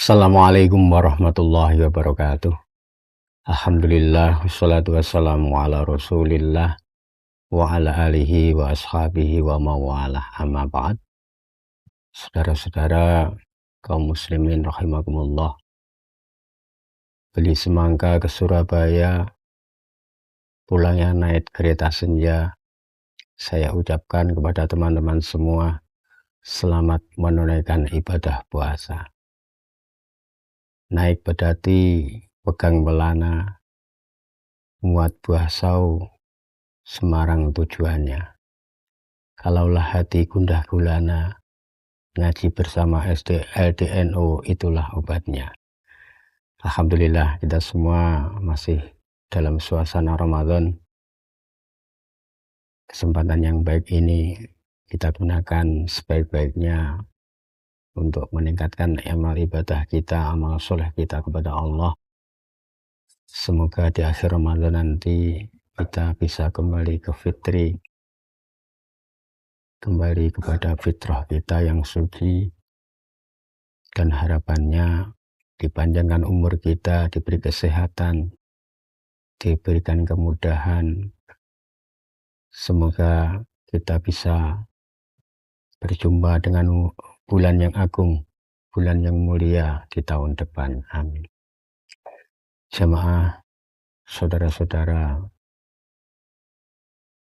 Assalamualaikum warahmatullahi wabarakatuh. Alhamdulillah wassalatu wassalamu ala Rasulillah wa ala alihi wa ashabihi wa mawalah, amma ba'd. Saudara-saudara kaum muslimin rahimakumullah, beli semangka ke Surabaya, pulangnya naik kereta senja. Saya ucapkan kepada teman-teman semua, selamat menunaikan ibadah puasa. Naik pedati, pegang belana, muat buah sau, Semarang tujuannya. Kalaulah hati gundah gulana, ngaji bersama LDNO itulah obatnya. Alhamdulillah kita semua masih dalam suasana Ramadan. Kesempatan yang baik ini kita gunakan sebaik-baiknya untuk meningkatkan amal ibadah kita, amal soleh kita kepada Allah. Semoga di akhir Ramadan nanti kita bisa kembali ke fitri, kembali kepada fitrah kita yang suci, dan harapannya dipanjangkan umur kita, diberi kesehatan, diberikan kemudahan. Semoga kita bisa berjumpa dengan bulan yang agung, bulan yang mulia di tahun depan. Amin. Jamaah, saudara-saudara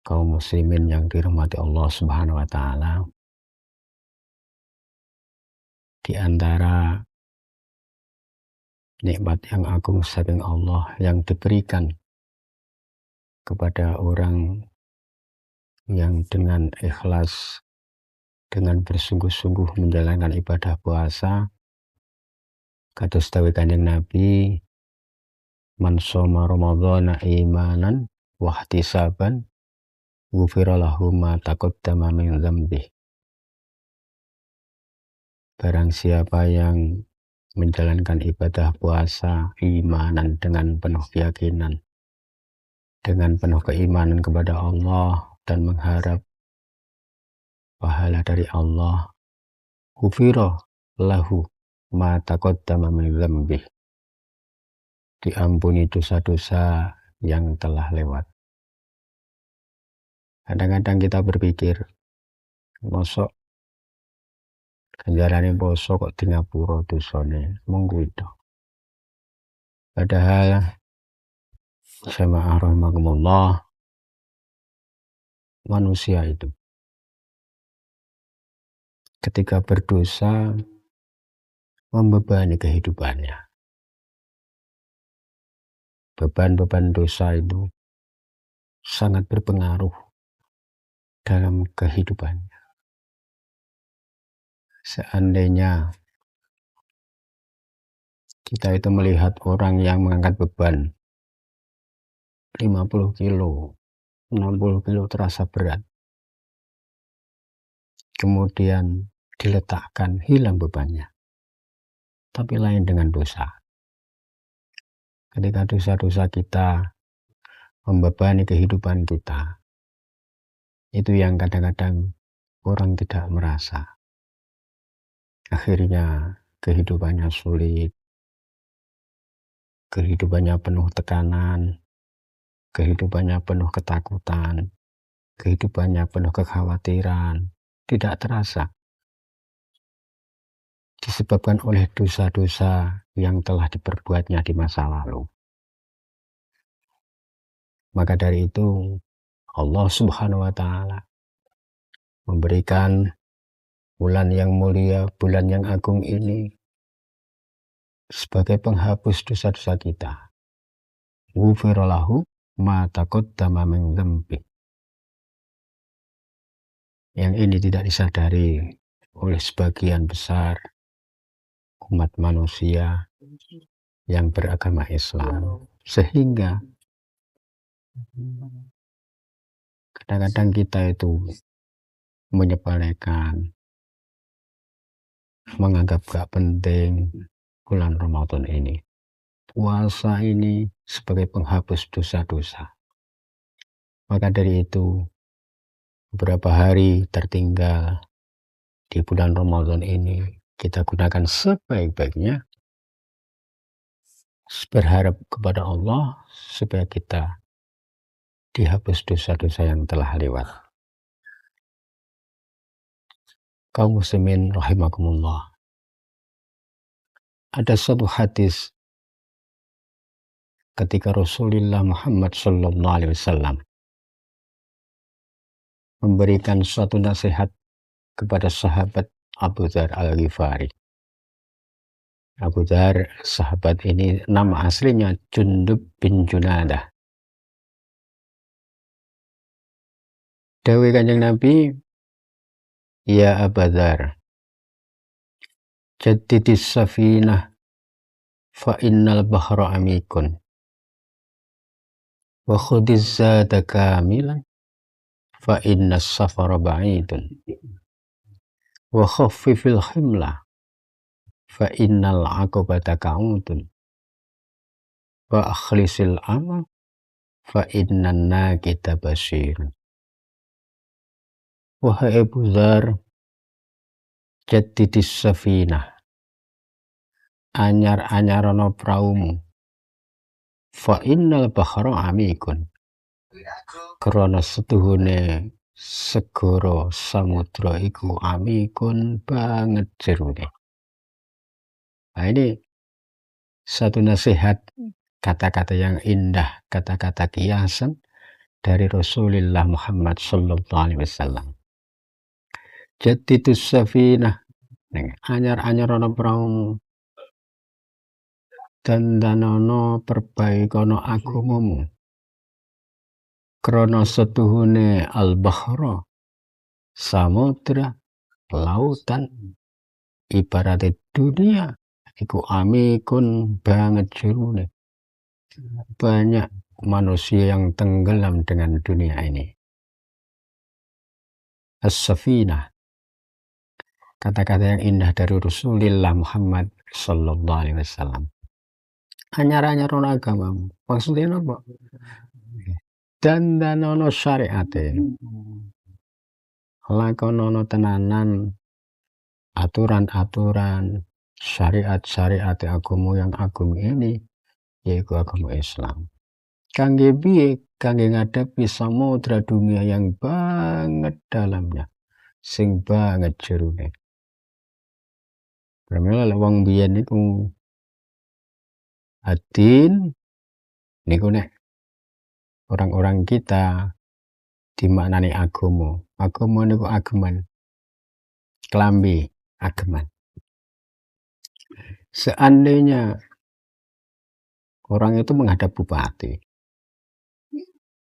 kaum muslimin yang dirahmati Allah Subhanahu wa taala, di antara nikmat yang agung saking Allah yang diberikan kepada orang yang dengan ikhlas, dengan bersungguh-sungguh menjalankan ibadah puasa, kados dawuh Kanjeng Nabi, man shoma ramadhana imanan wa ihtisaban ghufira lahu ma taqaddama min dzambi. Barang siapa yang menjalankan ibadah puasa imanan, dengan penuh keyakinan, dengan penuh keimanan kepada Allah dan mengharap pahala dari Allah, ghufira lahu ma taqaddama min dzambi, diampuni dosa-dosa yang telah lewat. Kadang-kadang kita berpikir, mosok ganjarane poso kok di ngapura dosane, mung kuwi tok. Padahal jamaah rahimakumullah, manusia itu ketika berdosa membebani kehidupannya. Beban-beban dosa itu sangat berpengaruh dalam kehidupannya. Seandainya kita itu melihat orang yang mengangkat beban 50 kilo, 60 kilo terasa berat, kemudian diletakkan, hilang bebannya. Tapi lain dengan dosa. Ketika dosa-dosa kita membebani kehidupan kita, itu yang kadang-kadang orang tidak merasa. Akhirnya kehidupannya sulit, kehidupannya penuh tekanan, kehidupannya penuh ketakutan, kehidupannya penuh kekhawatiran, tidak terasa. Disebabkan oleh dosa-dosa yang telah diperbuatnya di masa lalu. Maka dari itu Allah Subhanahu wa taala memberikan bulan yang mulia, bulan yang agung ini sebagai penghapus dosa-dosa kita. Ghufira lahu ma taqaddama min dzambi. Yang ini tidak disadari oleh sebagian besar umat manusia yang beragama Islam, sehingga kadang-kadang kita itu menyepelekan, menganggap gak penting bulan Ramadan ini. Puasa ini sebagai penghapus dosa-dosa. Maka dari itu, beberapa hari tertinggal di bulan Ramadan ini kita gunakan sebaik-baiknya berharap kepada Allah supaya kita dihapus dosa-dosa yang telah lewat. Kaum muslimin rahimakumullah. Ada satu hadis ketika Rasulullah Muhammad sallallahu alaihi wasallam memberikan suatu nasihat kepada sahabat Abu Dzar Al-Ghifari. Abu Dzar, sahabat ini nama aslinya Jundub bin Junadah. Dawuh Kanjeng Nabi, "Ya Abu Dzar, jaddidis safinah fa innal bahra amikun wa khudiz zada kamilan fa innas safara ba'idun wa khaffifil himla fa innal aqobata ka'udun wa akhlisil amal fa innan nakita basirun." Wahai Abu Dzar, jaddidis safinah, anyar-anyarana praumu, fa innal bahra amikun, krana setuhune segara samudra iku amikun banget jerone. Nah, ini satu nasihat, kata-kata yang indah, kata-kata kiasan dari Rasulullah Muhammad sallallahu alaihi wasallam. Jaddidus safinah, anyar-anyarana praumu, dandanono perbaikono agamamu, krana setuhune al-bahra, samudra, lautan, ibarat dunia iku amikun banget jerune. Banyak manusia yang tenggelam dengan dunia ini. As-safinah, kata-kata yang indah dari Rasulullah Muhammad sallallahu alaihi wasallam. Anyar-anyarana agamamu, maksudnya apa? Dandanono syariate, lakonono tenanan aturan-aturan syariat-syariat agama yang agung ini, yaitu agama Islam. Kangge piye? Kangge ngadepi samudra dunia yang banget dalamnya, sing banget jerune. Pramila wong biyen niku adin niku nek orang-orang kita dimaknani agama. Agama niku ageman. Klambi ageman. Seandainya orang itu menghadap bupati,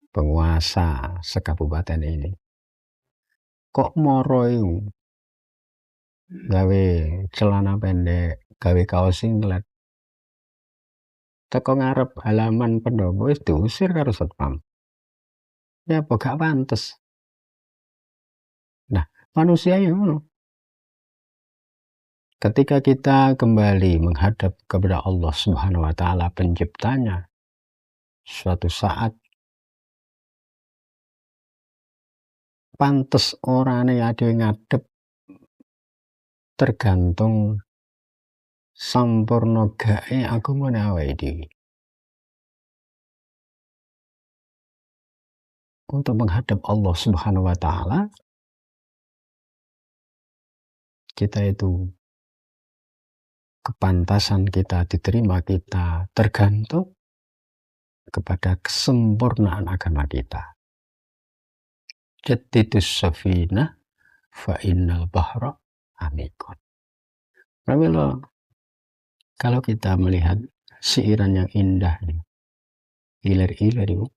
penguasa sekabupaten ini, kok moro iku gawe celana pendek, gawe kaos singlet, teko ngarep halaman pendopo wis diusir karo satpam. Ya apa gak pantes. Nah, manusia ya ngono. Ketika kita kembali menghadap kepada Allah Subhanahu wa taala penciptanya, suatu saat pantes orane ade ngadep tergantung sampurna gae agamane awake dhewe. Untuk menghadap Allah Subhanahu wa taala, kita itu kepantasan kita, diterima kita tergantung kepada kesempurnaan agama kita. Jaddidus safinah fa innal bahra amikun. Pramila kalau kita melihat siiran yang indah ini, ilir-ilir itu,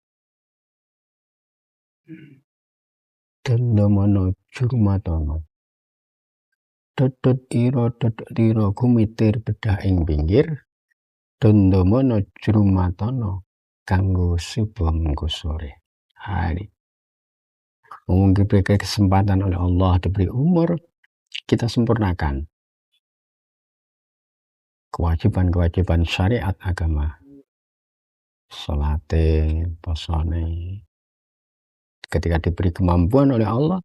dandamono jurmatono, dodot ira gumitir bedah ing pinggir, dandamono jurmatono kanggo subuh mengko sore. Hari mungkin diberi kesempatan oleh Allah, diberi umur, kita sempurnakan kewajiban-kewajiban syariat agama, salate, posone. Ketika diberi kemampuan oleh Allah,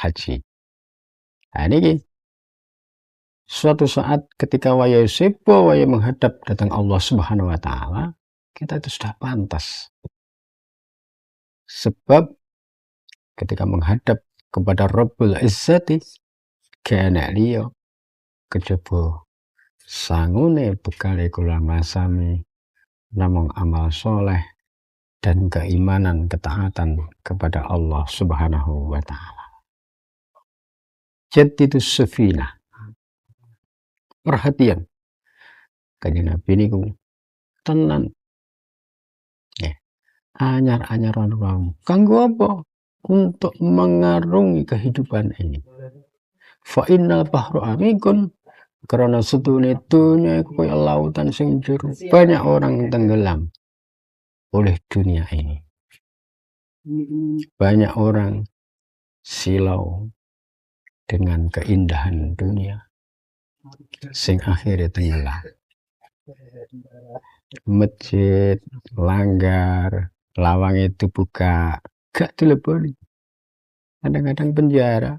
haji. Nah, ini Suatu saat ketika waya sepo, waya menghadap datang Allah Subhanahu wa taala, kita itu sudah pantas. Sebab ketika menghadap kepada Rabbul Izzati, kena liya kejaba sangune bekale kula masami namung amal soleh dan keimanan ketaatan kepada Allah Subhanahu wa taala. Jaddidus safinah. Perhatian. Kanjeng Nabi niku tenan. Anyar-anyaran wau. Kanggo apa? Untuk mengarungi kehidupan ini. Fa innal bahru amikun, karena setune dunya iku kaya lautan sing jero. Banyak orang tenggelam oleh dunia ini. Banyak orang silau dengan keindahan dunia sing akhirnya tenggelam. Masjid, langgar, lawang itu buka, gak dileboni. Kadang-kadang penjara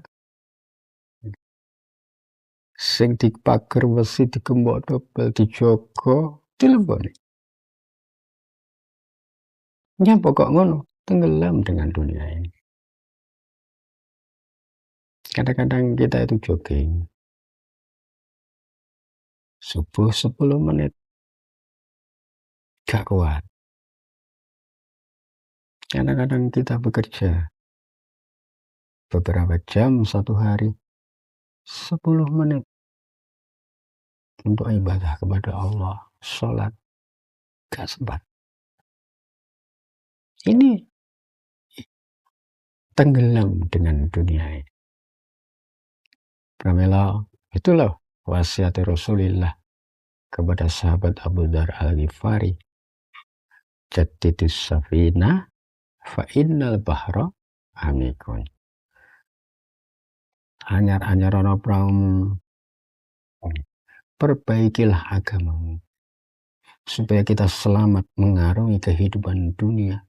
sing dipager wesi digembok dobel dijogo dileboni. Nyapa kok ngono? Tenggelam dengan dunia ini. Kadang-kadang kita itu jogging subuh 10 menit gak kuat. Kadang-kadang kita bekerja beberapa jam satu hari 10 menit untuk ibadah kepada Allah, sholat gak sempat. Ini tenggelam dengan dunia ini. Pramila itulah wasiat Rasulullah kepada sahabat Abu Dzar Al-Ghifari. Jaddidus safina fa innal bahra amikun. Anyar-anyar ana pramu. Perbaikilah agamamu supaya kita selamat mengarungi kehidupan dunia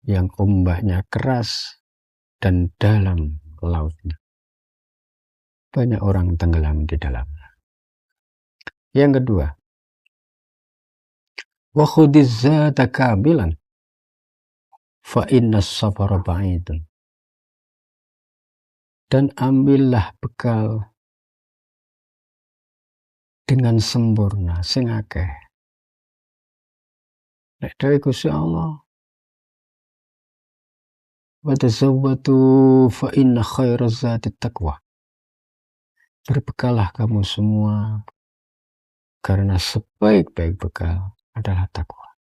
yang ombaknya keras dan dalam lautnya. Banyak orang tenggelam di dalamnya. Yang kedua, wa khudiz zata kabilan fa innas safara ba'idun. Dan ambillah bekal dengan sempurna sing akeh. Nek dawuh Gusti Allah, wa tazawwadu fa inna khairaz zati taqwa. Berbekalah kamu semua karena sebaik-baik bekal adalah takwa.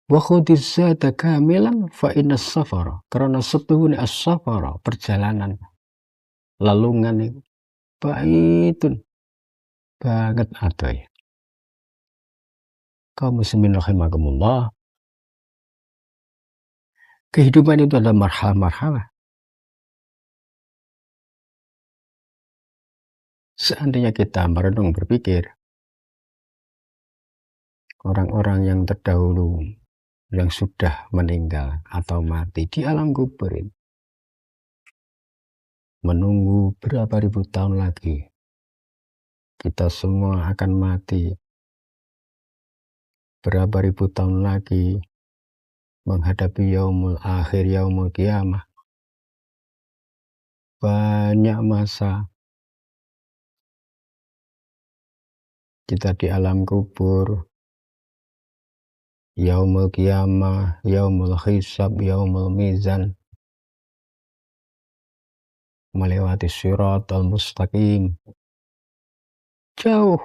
Wa khudiz zata kamilan fa innas safara, karena setuhune as-safara perjalanan lalungan itu baitun banget adoy. Kaum muslimin rahimakumullah, kehidupan itu ada marhalah-marhalah. Seandainya kita merenung berpikir, orang-orang yang terdahulu yang sudah meninggal atau mati di alam kubur ini, menunggu berapa ribu tahun lagi kita semua akan mati, berapa ribu tahun lagi menghadapi yaumul akhir, yaumul kiamah. Banyak masa kita di alam kubur, yaumul kiamah, yaumul hisab, yaumul mizan, melewati siratal mustaqim. Jauh,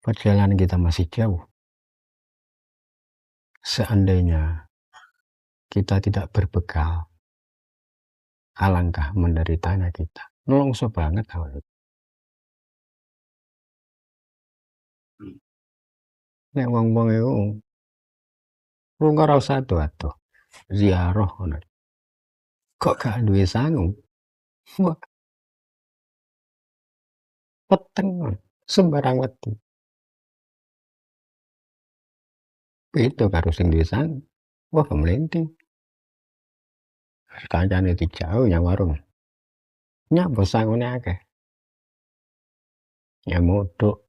perjalanan kita masih jauh. Seandainya kita tidak berbekal, alangkah menderitanya kita. Nolongso banget awal. Nek wong-wong iku wong ora usah ado-ado ziarah ngono. Kok gak duwe sangu? Wah, peteng sembarang wedi. Beda karo sing duwe sangu. Wah, mlenting. Kancane dijauh yang warung. Nyapa sangune akeh. nyamuduk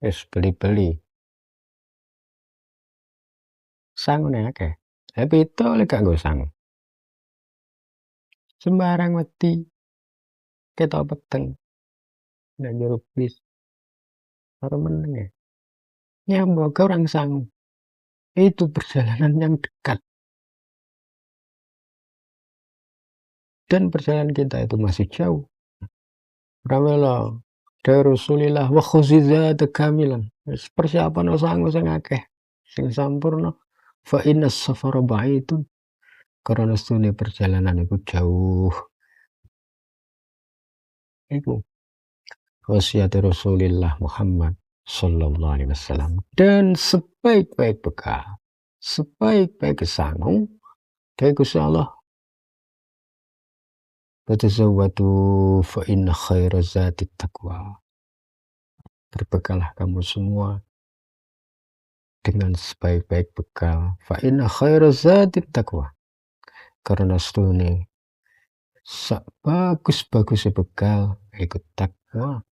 wis beli-beli sangune akeh. Tapi itu lek gak nggo sangu. Sembarang wedi ketok peteng nang jero bis karo meneng ya. Nyambok orang sangu. Itu perjalanan yang dekat dan perjalanan kita itu masih jauh. Pramila dari Rasulillah wa khuzizat kamilan. Wis persiapan sangu sing akeh sing sampurna. Fa inna safara ba'idun. Karena stune perjalanan itu jauh. Iku wasiat Rasulullah Muhammad sallallahu alaihi wasallam. Dan sebaik-baik bekal, sebaik-baik sangu dari Gusti Allah, fatazawwadu fa inna khaira zati taqwa. Berbekalah kamu semua dengan sebaik-baik bekal. Fa inna khaira zati taqwa. Karena stune bagus-bagusnya bekal ikut takwa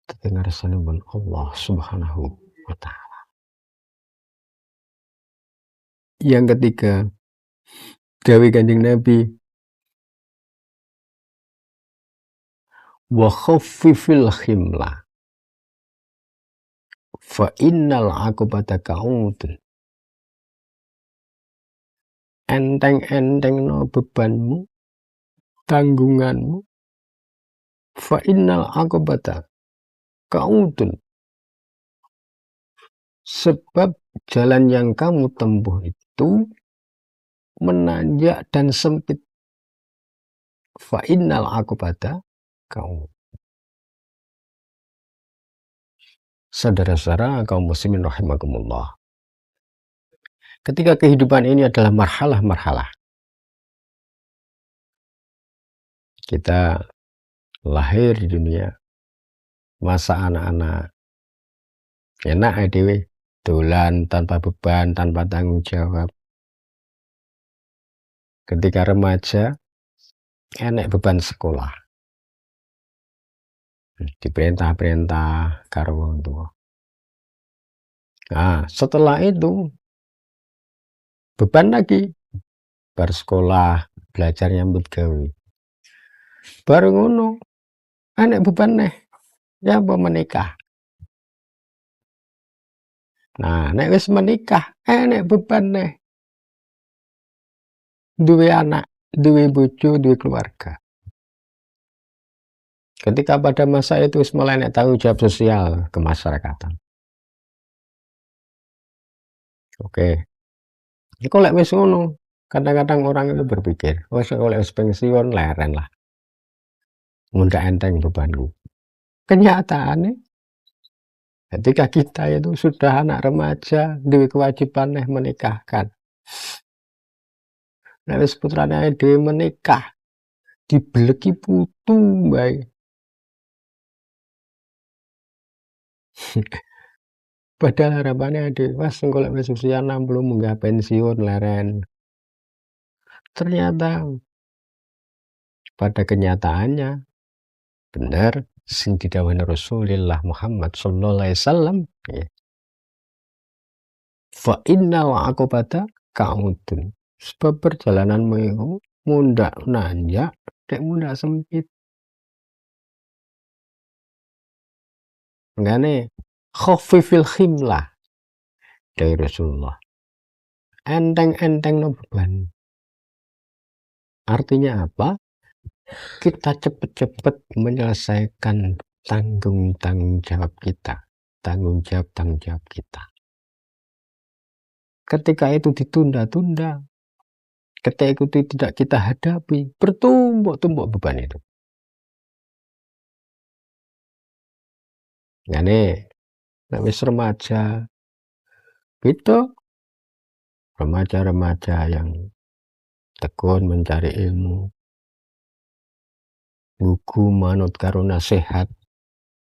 terdengar sanuban Allah Subhanahu wa ta'ala. Yang ketiga, dawuh Kanjeng Nabi, wa khaffifil khimla fa innal aqibata ka'udun. Enteng-enteng no bebanmu, tanggunganmu, fa innal aqibata ka'udun. Sebab jalan yang kamu tempuh itu menanjak dan sempit. Fa innal aqibata ka'udun. Saudara-saudara kaum muslimin rahimakumullah. Ketika kehidupan ini adalah marhalah-marhalah. Kita lahir di dunia, masa anak-anak enak dhewe, dolan tanpa beban, tanpa tanggung jawab. Ketika remaja, enek beban sekolah. Diperintah-perintah karo wong tua. Nah, setelah itu beban lagi, bar sekolah, belajar nyambut gawe. Baru ngono, enek beban nih, ya apa menikah. Nah, nek wis menikah, enek beban nih. Duwe anak, duwe bojo, duwe keluarga. Ketika pada masa itu mulai enek tanggung jawab sosial kemasyarakatan. Oke. Iku lek wis ngono, kadang-kadang orang itu berpikir, wis kalau wis pensiun leren lah. Mundak enteng bebanku. Kenyataannya ketika kita itu sudah anak remaja, duwe kewajiban menikahkan. Nek wis putrane dhewe menikah, dibeleki putu bae. Padahal harapannya adik, was kalau wis usia 60 munggah pensiun leren. Ternyata pada kenyataannya benar sing didhawuhi Rasulullah Muhammad sallallahu alaihi wasallam, fa innal aqibata ka'udun. Sebab perjalananmu itu mundak nanjak, dek mundak sempit. Ngene khaffifil khimlah dari Rasulullah. Enteng-enteng no beban. Artinya apa? Kita cepet-cepet menyelesaikan tanggung jawab kita. Tanggung jawab kita. Ketika itu ditunda-tunda, ketika itu tidak kita hadapi, bertumbuk-tumbuk beban itu. Ngene nek wis remaja, itu remaja-remaja yang tekun mencari ilmu, lugu manut karo nasihat,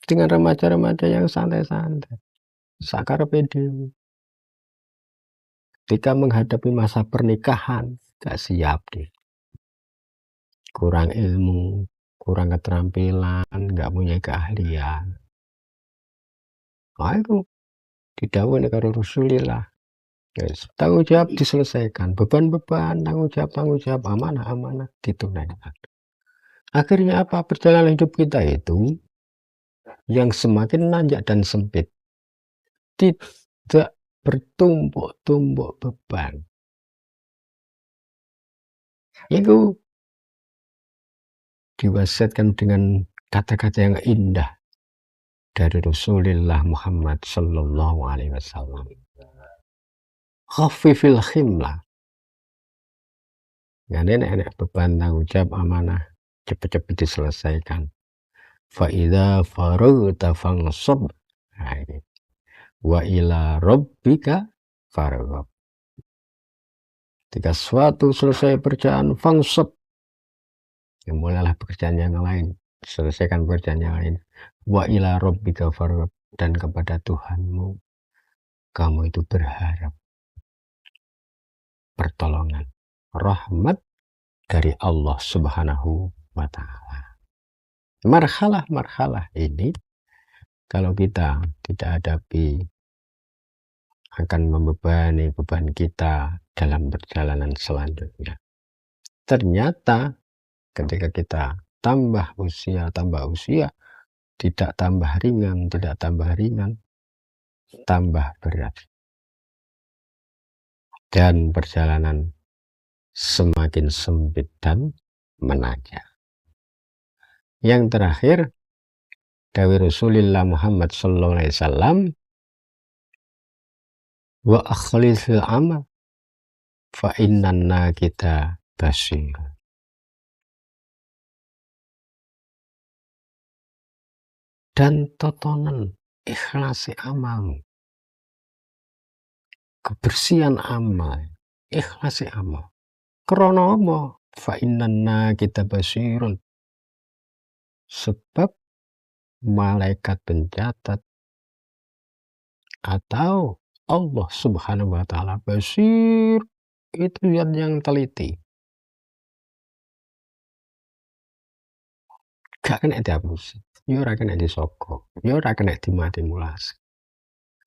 dengan remaja-remaja yang santai-santai, sakarepe dhewe. Ketika menghadapi masa pernikahan, gak siap deh. Kurang ilmu, kurang keterampilan, gak punya keahlian. Nah, itu didhawuhi karo Rasulillah. Yes, tanggung jawab diselesaikan, beban-beban, tanggung jawab, amanah-amanah ditunaikan. Akhirnya apa? Perjalanan hidup kita itu yang semakin nanjak dan sempit, tidak bertumpuk-tumpuk beban. Itu diwasiatkan dengan kata-kata yang indah dari Rasulullah Muhammad Sallallahu Alaihi Wasallam. Khafifil himlah. Nggak enak beban, tanggung jawab, amanah cepet-cepet diselesaikan. Fa'idha faragta fansab. Nah, ini. Wa ila rabbika farghab. Ketika suatu selesai pekerjaan fansab, ya mulailah pekerjaan yang lain, selesaikan pekerjaan yang lain. Wa ila rabbika farghab, dan kepada Tuhanmu kamu itu berharap pertolongan, rahmat dari Allah Subhanahu wa Ta'ala. Marhalah-marhalah ini kalau kita tidak hadapi akan membebani beban kita dalam perjalanan selanjutnya. Ternyata ketika kita tambah usia, tidak tambah ringan, tambah berat. Dan perjalanan semakin sempit dan menanjak. Yang terakhir, dari Rasulullah Muhammad sallallahu alaihi wasallam, wa akhlisil amal fa innanna kita basir. Dan totonan ikhlasi amal, kebersihan amal, ikhlasi amal. Krana apa? Fa innanna kita basirun. Sebab malaikat pencatat atau Allah Subhanahu wa Ta'ala basir, itu yang teliti. Gak kena dihapus, ya ora kena disogok, ya ora kena dimanipulasi.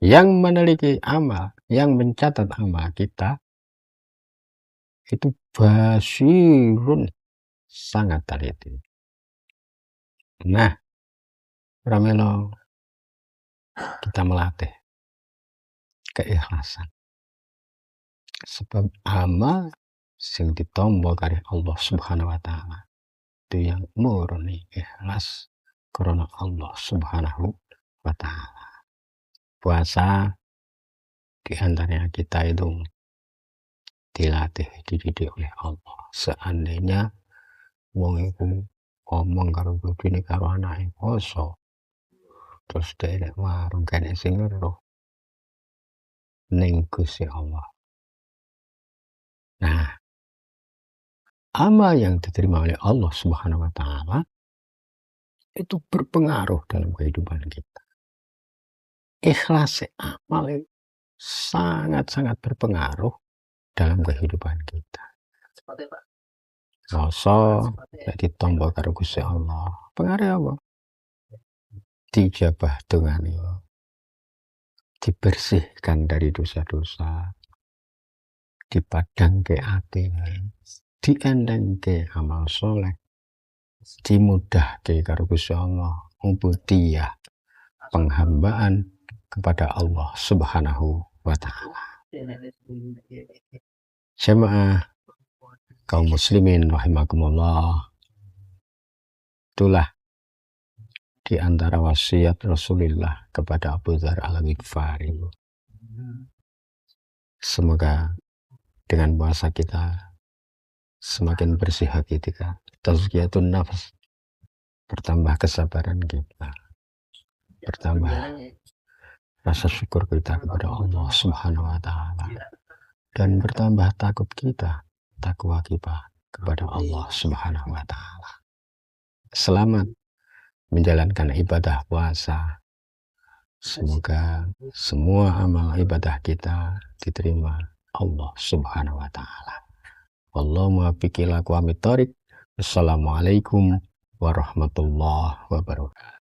Yang meneliti amal, yang mencatat amal kita itu basirun, sangat teliti. Nah, pramila kita melatih keikhlasan. Sebab amal sing ditampa kali Allah Subhanahu wa Ta'ala itu yang murni ikhlas karena Allah Subhanahu wa Ta'ala. Puasa di antaranya kita itu dilatih, dididik oleh Allah. Seandainya wong iku ngomong karo bojone karo anake poso, terus dhek warung kene sing ngeluh ning Gusti Allah. Nah, amal yang diterima oleh Allah Subhanahu wa Ta'ala itu berpengaruh dalam kehidupan kita. Ikhlas amal sangat-sangat berpengaruh dalam kehidupan kita. Rasa ditampa karo Gusti Allah. Pengaruh apa? Dijabah dongane. Dibersihkan dari dosa-dosa. Dipadangke atine. Diendengke amal soleh. Dimudahke karo Gusti Allah. Ubudiyah, penghambaan kepada Allah Subhanahu wa Ta'ala. Jemaah kaum muslimin rahimakumullah, itulah di antara wasiat Rasulullah kepada Abu Dzar Al-Ghifari. Semoga dengan puasa kita semakin bersih hati kita, tazkiyatun nafs, bertambah kesabaran kita, bertambah rasa syukur kita kepada Allah Subhanahu wa Ta'ala, dan bertambah takut kita, takwa kita kepada Allah Subhanahu wa Ta'ala. Selamat menjalankan ibadah puasa. Semoga semua amal ibadah kita diterima Allah Subhanahu wa Ta'ala. Wallahu muwaffiq ila aqwamit thoriq. Assalamualaikum warahmatullahi wabarakatuh.